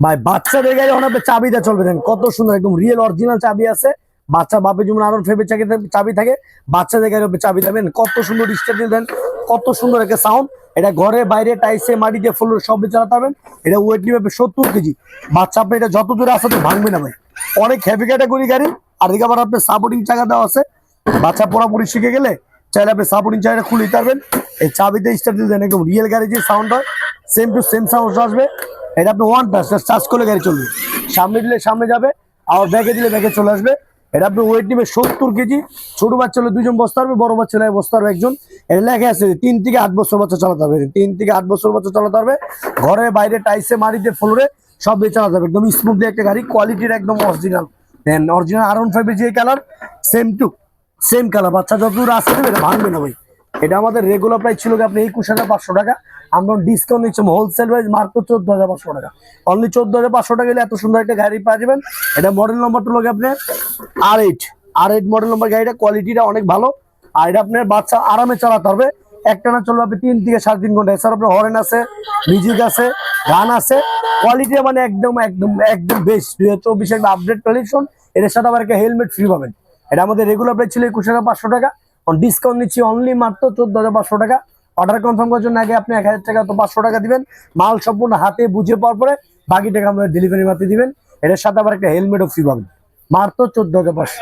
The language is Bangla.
ভাই বাচ্চাদের গাড়ি এখন আপনি চাবিটা চলবে, দেন কত সুন্দর একদম রিয়েল অরিজিনাল চাবি আছে। বাচ্চা বাপের যেমন আরন ফেবে চাবি থাকে, বাচ্চাদের গাড়ি চাবি দেবেন, কত সুন্দর স্টার্ট দেন, কত সুন্দর একটা সাউন্ড। এটা ঘরে বাইরে টাইসে মাটিতে ফ্লোর সবই চালাতে পারবেন। এটা ওয়েট নিবে 70 কেজি। বাচ্চা আপনি এটা যত দূরে আসতে ভাঙবে না ভাই, অনেক হেভি ক্যাটাগরি গাড়ি। আর এদিকে আবার আপনার সাপোর্টিং চাকা দেওয়া আছে, বাচ্চা পুরোপুরি শিখে গেলে চাইলে আপনি সাপোর্টিং চাকাটা খুলে দিতে পারবেন। এই চাবিতে স্টার্ট দেন, একদম রিয়েল গাড়ি যে সাউন্ড হয় সেম টু সেম সাউন্ড আসবে। এটা আপনি ওয়ান টাচ চার্জ করলে গাড়ি চলবে, সামনে দিলে সামনে যাবে, আর ব্যাগে দিলে ব্যাগে চলে আসবে। এটা আপনি ওয়েট নিবে 70 কেজি। ছোট বাচ্চা হলে 2 জন বসতে পারবে, বড় বাচ্চা হলে বসতে পারবে একজন। এটা লেখা আছে 3 থেকে 8 বছর বাচ্চা চালাতে হবে, 3 থেকে 8 বছর বাচ্চা চালাতে পারবে। ঘরে বাইরে টাইসে মাটিতে ফ্লোরে সব দিয়ে চালাতে হবে, একদম স্মুথলি একটা গাড়ি, কোয়ালিটির একদম অরিজিনাল। দেন অরিজিনাল R15 যে colour same to same colour, বাচ্চা যত দূর আসতে দেবে এটা ভাঙবে না ভাই। এটা আমাদের রেগুলার প্রাইস ছিল আপনি 21,500 টাকা, আমরা ডিসকাউন্ট দিচ্ছি হোলসেল প্রাইস মাত্র 14,500 টাকা। অনলি 14,500 টাকা গেলে এত সুন্দর একটা গাড়ি পাওয়া যাবেন। এটা মডেল নম্বরটা লোক আপনার R8 মডেল নম্বর, গাড়িটা কোয়ালিটিটা অনেক ভালো। আর এটা আপনার বাচ্চা আরামে চালাতে পারবে, একটানা চলবে আপনি 3 থেকে 3.5 ঘন্টা। এছাড়া আপনার হরেন আছে, মিউজিক আছে, গান আছে, কোয়ালিটি মানে একদম একদম একদম বেস্ট। 2024 একটা আপডেট কালেকশন। এর সাথে আবার একটা হেলমেট ফ্রি পাবেন। এটা আমাদের রেগুলার প্রাইস ছিল 21,500 টাকা, ডিসকাউন্ট নিচ্ছি অনলি মাত্র 14,500 টাকা। অর্ডার কনফার্ম করার জন্য আগে আপনি 1,000 টাকা তো 500 টাকা দিবেন, মাল সম্পূর্ণ হাতে বুঝে পাওয়ার পরে বাকি টাকা আমাদের ডেলিভারি মারতে দিবেন। এর সাথে আবার একটা হেলমেটও ফ্রি পাবেন, মাত্র 14,500।